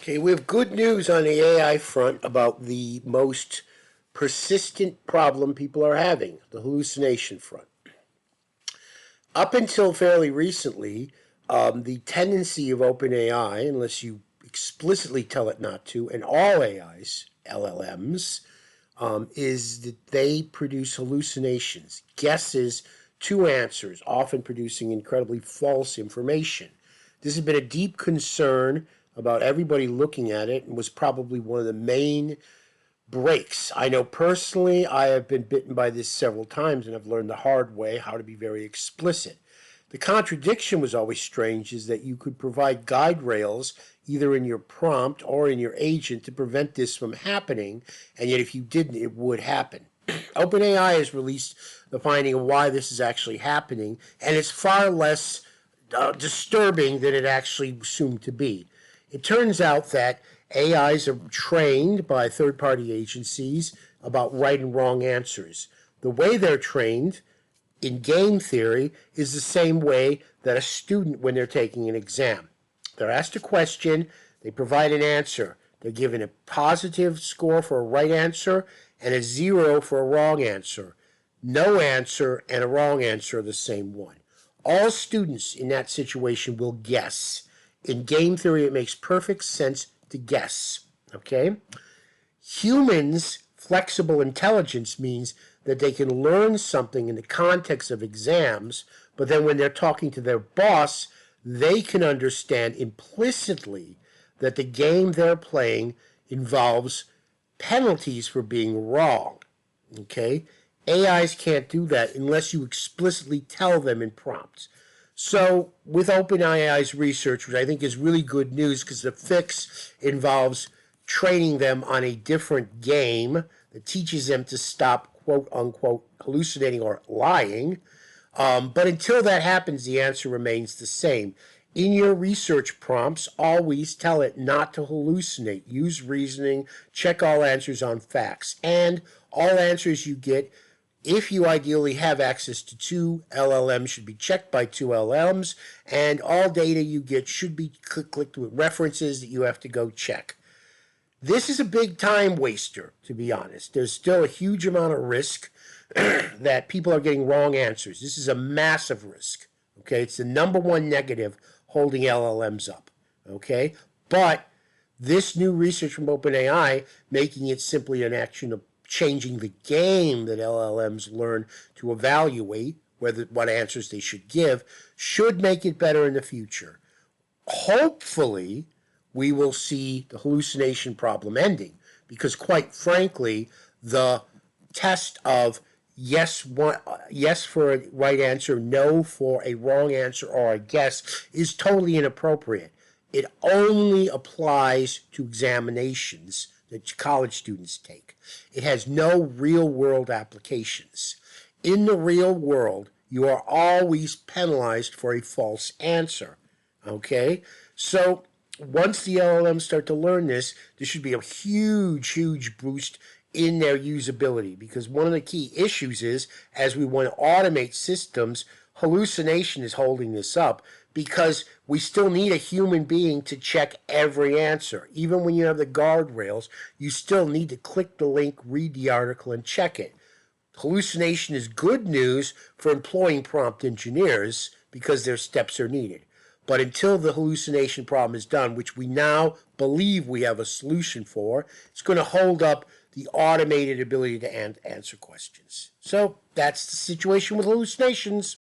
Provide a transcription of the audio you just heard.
Okay, we have good news on the AI front about the most persistent problem people are having, the hallucination front. Up until fairly recently, the tendency of OpenAI, unless you explicitly tell it not to, and all AIs, LLMs, is that they produce hallucinations, guesses to answers, often producing incredibly false information. This has been a deep concern about everybody looking at it and was probably one of the main breaks. I know personally I have been bitten by this several times and I've learned the hard way how to be very explicit. The contradiction was always strange is that you could provide guide rails either in your prompt or in your agent to prevent this from happening, and yet if you didn't, it would happen. OpenAI has released the finding of why this is actually happening, and it's far less disturbing than it actually assumed to be. It turns out that AIs are trained by third-party agencies about right and wrong answers. The way they're trained in game theory is the same way that a student when they're taking an exam. They're asked a question, they provide an answer. They're given a positive score for a right answer and a 0 for a wrong answer. No answer and a wrong answer are the same one. All students in that situation will guess. In game theory, it makes perfect sense to guess. Okay? Humans' flexible intelligence means that they can learn something in the context of exams, but then when they're talking to their boss, they can understand implicitly that the game they're playing involves penalties for being wrong. Okay? AIs can't do that unless you explicitly tell them in prompts. So with OpenAI's research, which I think is really good news because the fix involves training them on a different game that teaches them to stop, quote unquote, hallucinating or lying. But until that happens, the answer remains the same. In your research prompts, always tell it not to hallucinate. Use reasoning, check all answers on facts, and all answers you get, if you ideally have access to two LLMs, should be checked by two LLMs, and all data you get should be clicked with references that you have to go check. This is a big time waster, to be honest. There's still a huge amount of risk that people are getting wrong answers. This is a massive risk. Okay, it's the number one negative holding LLMs up. Okay, but this new research from OpenAI, making it simply an action of changing the game that LLMs learn to evaluate what answers they should give, should make it better in the future. Hopefully, we will see the hallucination problem ending, because quite frankly, the test of yes for a right answer, no for a wrong answer or a guess is totally inappropriate. It only applies to examinations that college students take. It has no real-world applications. In the real world, you are always penalized for a false answer. Okay? So once the LLMs start to learn this, there should be a huge, huge boost in their usability, because one of the key issues is, as we want to automate systems, hallucination is holding this up, because we still need a human being to check every answer. Even when you have the guardrails, you still need to click the link, read the article, and check it. Hallucination is good news for employing prompt engineers because their steps are needed. But until the hallucination problem is done, which we now believe we have a solution for, it's going to hold up the automated ability to answer questions. So that's the situation with hallucinations.